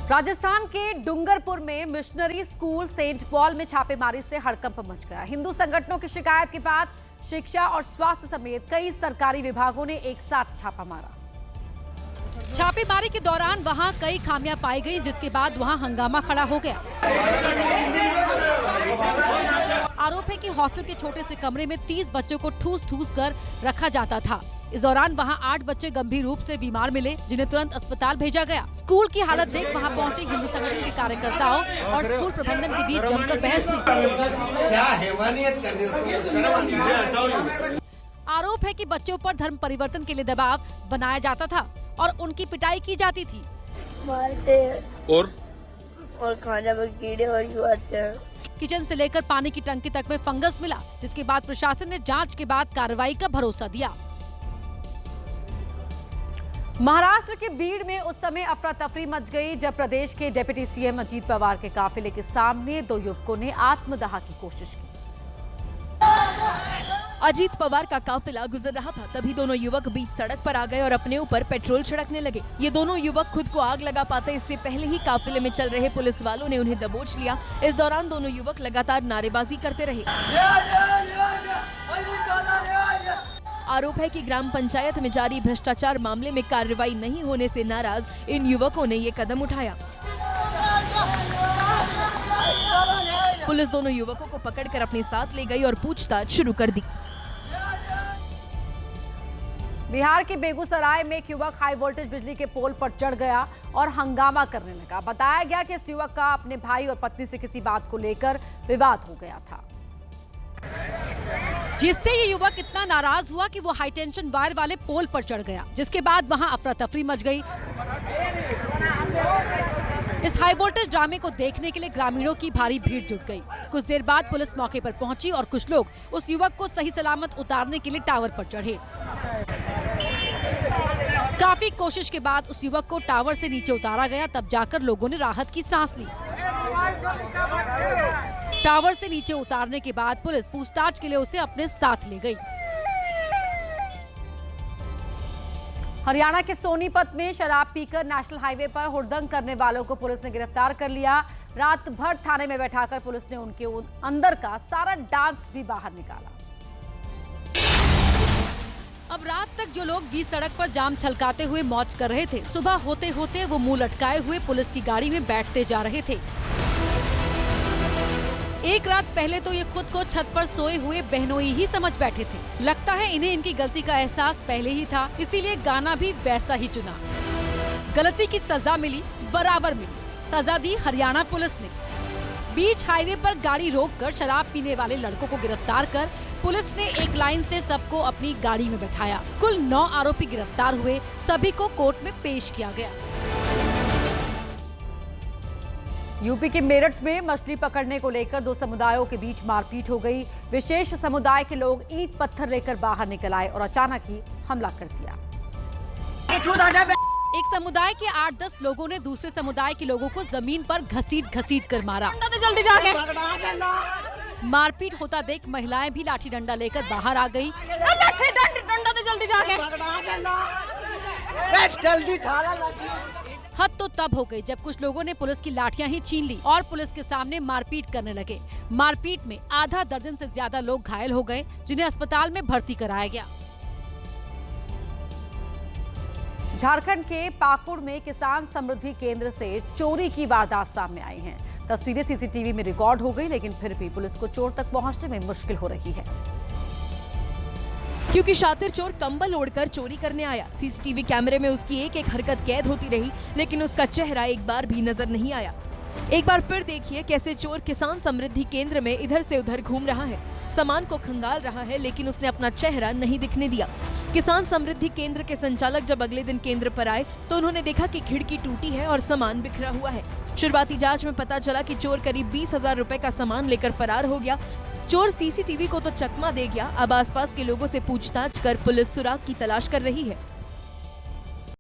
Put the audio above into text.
राजस्थान के डूंगरपुर में missionary school Saint Paul में छापेमारी से हड़कंप मच गया। हिंदू संगठनों की शिकायत के बाद शिक्षा और स्वास्थ्य समेत कई सरकारी विभागों ने एक साथ छापा मारा। छापेमारी के दौरान वहां कई खामियां पाई गई, जिसके बाद वहां हंगामा खड़ा हो गया। आरोप है कि हॉस्टल के छोटे से कमरे में 30 बच्चों को ठूस कर रखा जाता था। इस दौरान वहां 8 बच्चे गंभीर रूप से बीमार मिले, जिन्हें तुरंत अस्पताल भेजा गया। स्कूल की हालत देख वहां पहुंचे हिंदू संगठन के कार्यकर्ताओं और स्कूल प्रबंधन के बीच जमकर बहस हुई। आरोप है कि बच्चों पर धर्म परिवर्तन के लिए दबाव बनाया जाता था और उनकी पिटाई की जाती थी। मारते और खाना में कीड़े और आते हैं। किचन से लेकर पानी की टंकी तक में फंगस मिला, जिसके बाद प्रशासन ने जांच के बाद कार्रवाई का भरोसा दिया। महाराष्ट्र के बीड़ में उस समय अफरा तफरी मच गई जब प्रदेश के डिप्टी सीएम अजीत पवार के काफिले के सामने 2 युवकों ने आत्मदाह की कोशिश की। अजीत पवार का काफिला गुजर रहा था, तभी दोनों युवक बीच सड़क पर आ गए और अपने ऊपर पेट्रोल छिड़कने लगे। ये दोनों युवक खुद को आग लगा पाते इससे पहले ही काफिले में चल रहे पुलिस वालों ने उन्हें दबोच लिया। इस दौरान दोनों युवक लगातार नारेबाजी करते रहे। आरोप है कि ग्राम पंचायत में जारी भ्रष्टाचार मामले में कार्रवाई नहीं होने से नाराज इन युवकों ने ये कदम उठाया। पुलिस दोनों युवकों को पकड़कर अपने साथ ले गई और पूछताछ शुरू कर दी। बिहार के बेगूसराय में एक युवक हाई वोल्टेज बिजली के पोल पर चढ़ गया और हंगामा करने लगा। बताया गया कि इस युवक का अपने भाई और पत्नी से किसी बात को लेकर विवाद हो गया था, जिससे ये युवक इतना नाराज हुआ कि वो हाई टेंशन वायर वाले पोल पर चढ़ गया, जिसके बाद वहां अफरा तफरी मच गई। इस हाई वोल्टेज ड्रामे को देखने के लिए ग्रामीणों की भारी भीड़ जुट गई। कुछ देर बाद पुलिस मौके पर पहुंची और कुछ लोग उस युवक को सही सलामत उतारने के लिए टावर पर चढ़े। काफी कोशिश के बाद उस युवक को टावर से नीचे उतारा गया, तब जाकर लोगों ने राहत की सांस ली। टावर से नीचे उतारने के बाद पुलिस पूछताछ के लिए उसे अपने साथ ले गई। हरियाणा के सोनीपत में शराब पीकर नेशनल हाईवे पर हुड़दंग करने वालों को पुलिस ने गिरफ्तार कर लिया। रात भर थाने में बैठाकर पुलिस ने उनके अंदर का सारा डांस भी बाहर निकाला। अब रात तक जो लोग बीच सड़क पर जाम छलकाते हुए मौज कर रहे थे, सुबह होते होते वो मुंह लटकाए हुए पुलिस की गाड़ी में बैठते जा रहे थे। एक रात पहले तो ये खुद को छत पर सोए हुए बहनोई ही समझ बैठे थे। लगता है इन्हें इनकी गलती का एहसास पहले ही था, इसीलिए गाना भी वैसा ही चुना। गलती की सजा मिली, बराबर मिली। सजा दी हरियाणा पुलिस ने। बीच हाईवे पर गाड़ी रोककर शराब पीने वाले लड़कों को गिरफ्तार कर पुलिस ने एक लाइन से सबको अपनी गाड़ी में बैठाया। कुल 9 आरोपी गिरफ्तार हुए, सभी को कोर्ट में पेश किया गया। यूपी के मेरठ में मछली पकड़ने को लेकर 2 समुदायों के बीच मारपीट हो गई। विशेष समुदाय के लोग ईंट पत्थर लेकर बाहर निकल आए और अचानक ही हमला कर दिया। एक समुदाय के 8-10 लोगों ने दूसरे समुदाय के लोगों को जमीन पर घसीट कर मारा। जल्दी जाके मारपीट होता देख महिलाएं भी लाठी डंडा लेकर बाहर आ गई। जल्दी जाके जल्दी हद तो तब हो गई जब कुछ लोगों ने पुलिस की लाठियां ही छीन ली और पुलिस के सामने मारपीट करने लगे। मारपीट में आधा दर्जन से ज्यादा लोग घायल हो गए, जिन्हें अस्पताल में भर्ती कराया गया। झारखंड के पाकुड़ में किसान समृद्धि केंद्र से चोरी की वारदात सामने आई हैं। तस्वीरें सीसीटीवी में रिकॉर्ड हो गई, लेकिन फिर भी पुलिस को चोर तक पहुंचने में मुश्किल हो रही है, क्योंकि शातिर चोर कंबल ओढ़कर चोरी करने आया। सीसीटीवी कैमरे में उसकी एक एक हरकत कैद होती रही, लेकिन उसका चेहरा एक बार भी नजर नहीं आया। एक बार फिर देखिए कैसे चोर किसान समृद्धि केंद्र में इधर से उधर घूम रहा है, सामान को खंगाल रहा है, लेकिन उसने अपना चेहरा नहीं दिखने दिया। किसान समृद्धि केंद्र के संचालक जब अगले दिन केंद्र पर आए तो उन्होंने देखा कि खिड़की टूटी है और सामान बिखरा हुआ है। शुरुआती जांच में पता चला कि चोर करीब 20,000 रुपए का सामान लेकर फरार हो गया। चोर सीसीटीवी को तो चकमा दे गया। अब आसपास के लोगों से पूछताछ कर पुलिस सुराग की तलाश कर रही है।